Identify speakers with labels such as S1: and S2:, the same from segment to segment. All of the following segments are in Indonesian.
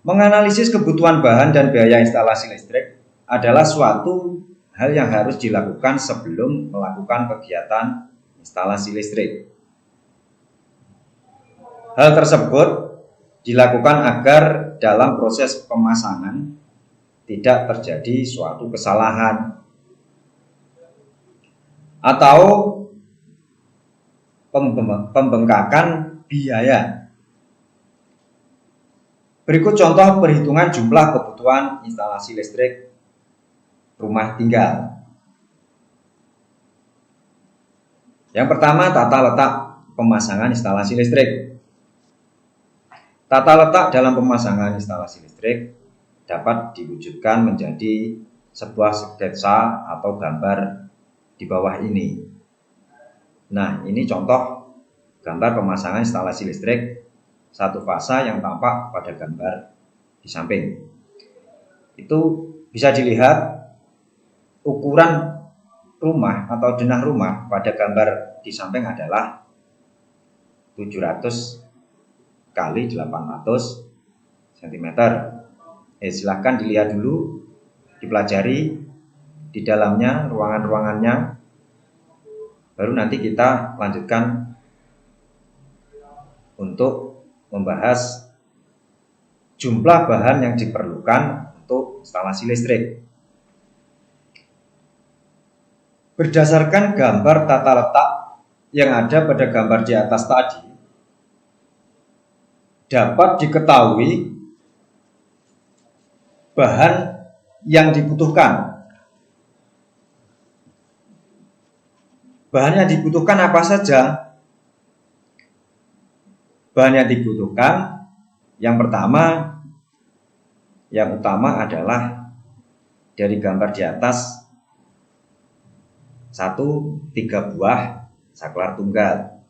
S1: Menganalisis kebutuhan bahan dan biaya instalasi listrik adalah suatu hal yang harus dilakukan sebelum melakukan kegiatan instalasi listrik. Hal tersebut dilakukan agar dalam proses pemasangan tidak terjadi suatu kesalahan atau pembengkakan biaya. Berikut contoh perhitungan jumlah kebutuhan instalasi listrik rumah tinggal. Yang pertama, tata letak pemasangan instalasi listrik. Tata letak dalam pemasangan instalasi listrik dapat diwujudkan menjadi sebuah sketsa atau gambar di bawah ini. Nah, ini contoh gambar pemasangan instalasi listrik satu fasa yang tampak pada gambar di samping. Itu bisa dilihat ukuran rumah atau denah rumah pada gambar di samping adalah 700 kali 800 cm. Silahkan dilihat dulu, dipelajari di dalamnya, ruangan-ruangannya. Baru nanti kita lanjutkan untuk membahas jumlah bahan yang diperlukan untuk instalasi listrik. Berdasarkan gambar tata letak yang ada pada gambar di atas tadi, dapat diketahui bahan yang dibutuhkan. Bahan yang dibutuhkan apa saja? Bahan yang dibutuhkan yang pertama, yang utama adalah dari gambar di atas 3 buah saklar tunggal.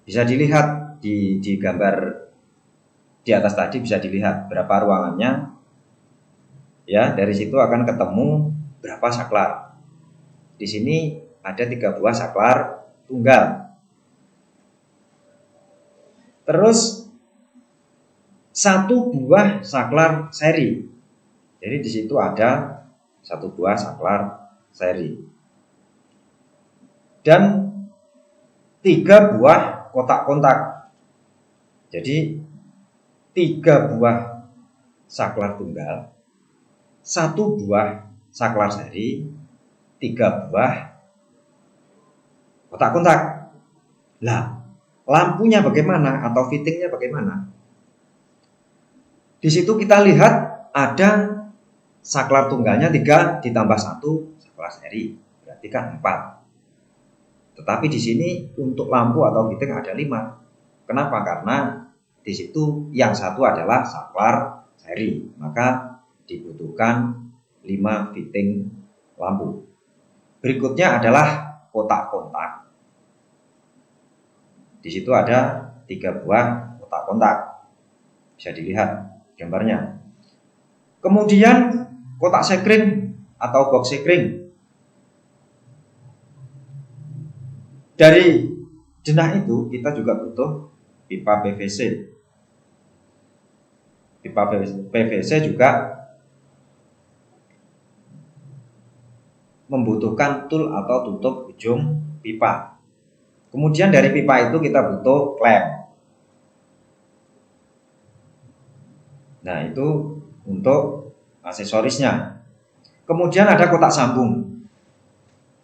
S1: Bisa dilihat di gambar di atas tadi, bisa dilihat berapa ruangannya. Ya, dari situ akan ketemu berapa saklar. Di sini ada 3 buah saklar tunggal. Terus 1 buah saklar seri. Jadi di situ ada 1 buah saklar seri. Dan 3 buah kotak kontak. Jadi 3 buah saklar tunggal, 1 buah saklar seri, 3 buah kotak kontak. Lah, lampunya bagaimana atau fittingnya bagaimana? Di situ kita lihat ada saklar tunggalnya 3 ditambah 1 saklar seri, berarti kan 4. Tetapi di sini untuk lampu atau fitting ada 5. Kenapa? Karena di situ yang satu adalah saklar seri, maka dibutuhkan 5 fitting lampu. Berikutnya adalah kotak kontak. Di situ ada 3 buah kotak kontak. Bisa dilihat gambarnya. Kemudian kotak sekring atau box sekring. Dari denah itu kita juga butuh pipa PVC. Pipa PVC juga membutuhkan tool atau tutup ujung pipa. Kemudian dari pipa itu kita butuh klem. Nah, itu untuk aksesorisnya. Kemudian ada kotak sambung.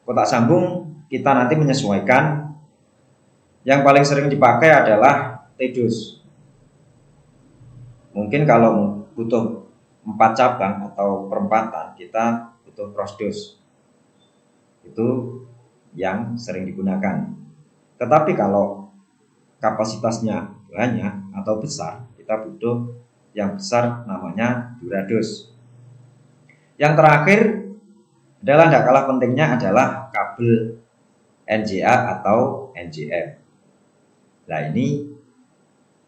S1: Kotak sambung kita nanti menyesuaikan. Yang paling sering dipakai adalah T-dus. Mungkin kalau butuh 4 cabang atau perempatan, kita butuh cross-dus. Itu yang sering digunakan. Tetapi kalau kapasitasnya banyak atau besar, kita butuh yang besar, namanya Durados. Yang terakhir adalah tidak kalah pentingnya adalah kabel NJA atau NJM. Nah, ini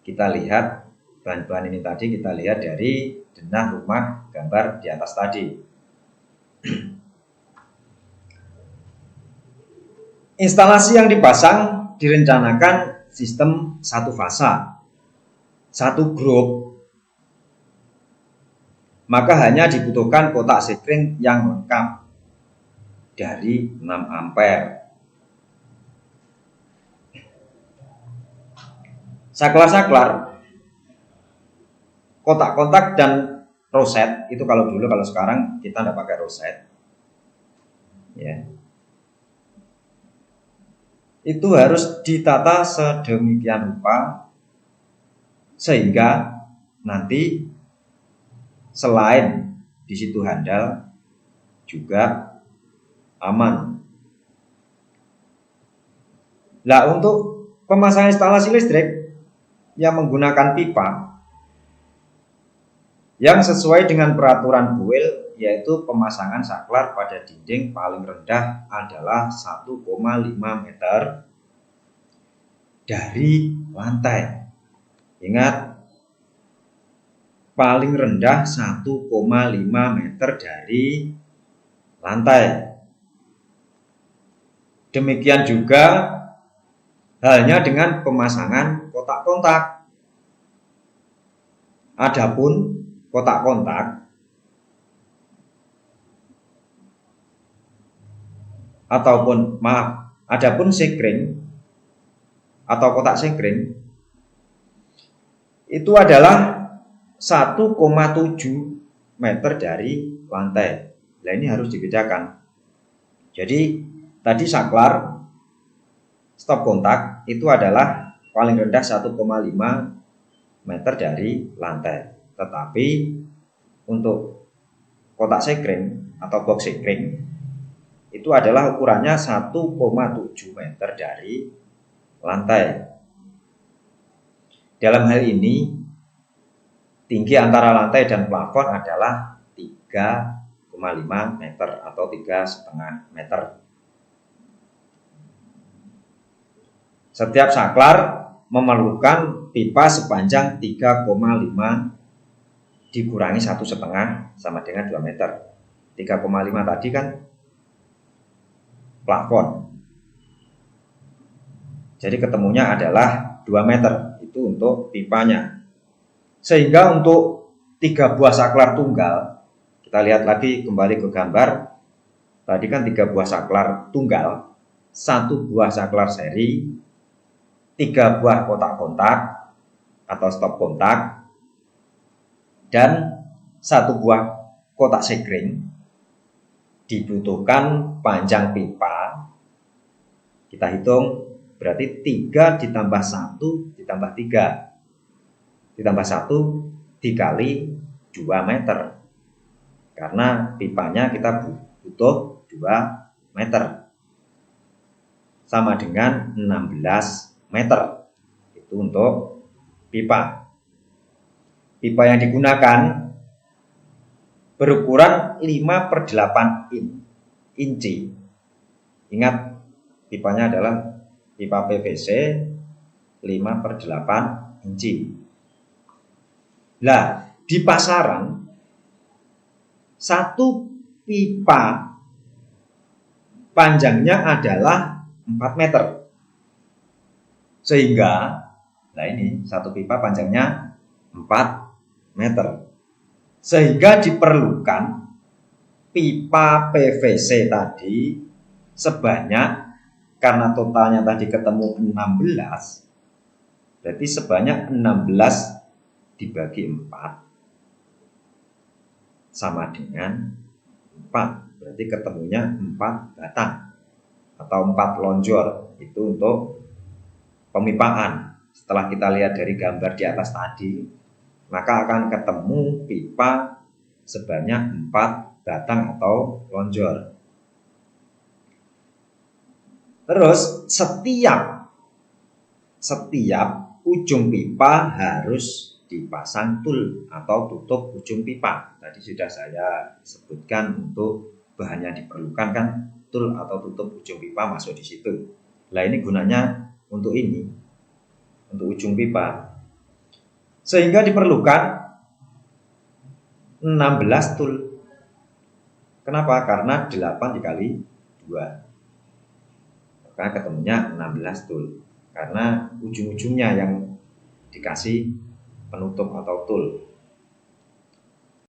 S1: kita lihat bahan-bahan ini tadi, kita lihat dari denah rumah gambar di atas tadi. Instalasi yang dipasang direncanakan sistem 1 fasa, 1 grup. maka hanya dibutuhkan kotak sekring yang lengkap dari 6 ampere. Saklar-saklar, kotak-kotak dan roset itu kalau dulu, kalau sekarang kita tidak pakai roset, ya. Itu harus ditata sedemikian rupa sehingga nanti selain di situ handal juga aman. Nah, untuk pemasangan instalasi listrik yang menggunakan pipa yang sesuai dengan peraturan BUIL, yaitu pemasangan saklar pada dinding paling rendah adalah 1,5 meter dari lantai. Ingat, paling rendah 1,5 meter dari lantai. Demikian juga halnya dengan pemasangan kotak-kontak. Adapun kotak-kontak adapun sekring atau kotak sekring itu adalah 1,7 meter dari lantai. Nah, ini harus dibedakan. Jadi tadi saklar stop kontak itu adalah paling rendah 1,5 meter dari lantai. Tetapi untuk kotak sekring atau box sekring itu adalah ukurannya 1,7 meter dari lantai. Dalam hal ini tinggi antara lantai dan plafon adalah 3,5 meter atau 3,5 meter. Setiap saklar memerlukan pipa sepanjang 3,5 dikurangi 1,5 sama dengan 2 meter. 3,5 tadi kan plafon. Jadi ketemunya adalah 2 meter. Itu untuk pipanya. Sehingga untuk 3 buah saklar tunggal, kita lihat lagi kembali ke gambar. Tadi kan 3 buah saklar tunggal, 1 buah saklar seri, 3 buah kotak-kontak atau stop kontak, dan 1 buah kotak sekring. Dibutuhkan panjang pipa, kita hitung berarti 3 ditambah 1 ditambah 3 ditambah 1 dikali 2 meter. Karena pipanya kita butuh 2 meter. Sama dengan 16 meter. Itu untuk pipa. Pipa yang digunakan berukuran 5/8 inci. Ingat, pipanya adalah pipa PVC 5/8 inci. Nah, di pasaran 1 pipa panjangnya adalah 4 meter. Sehingga, nah ini 1 pipa panjangnya 4 meter. Sehingga diperlukan pipa PVC tadi sebanyak, karena totalnya tadi ketemu 16, berarti sebanyak 16 dibagi 4 sama dengan 4. Berarti ketemunya 4 batang atau 4 lonjor. Itu untuk pemipaan. Setelah kita lihat dari gambar di atas tadi, maka akan ketemu pipa sebanyak 4 batang atau lonjor. Terus setiap ujung pipa harus dipasang tul atau tutup ujung pipa. Tadi sudah saya sebutkan untuk bahan yang diperlukan kan, tul atau tutup ujung pipa masuk di situ. Nah, ini gunanya untuk ini, untuk ujung pipa. Sehingga diperlukan 16 tul. Kenapa? Karena 8 dikali 2. Maka ketemunya 16 tul. Karena ujung-ujungnya yang dikasih penutup atau tul.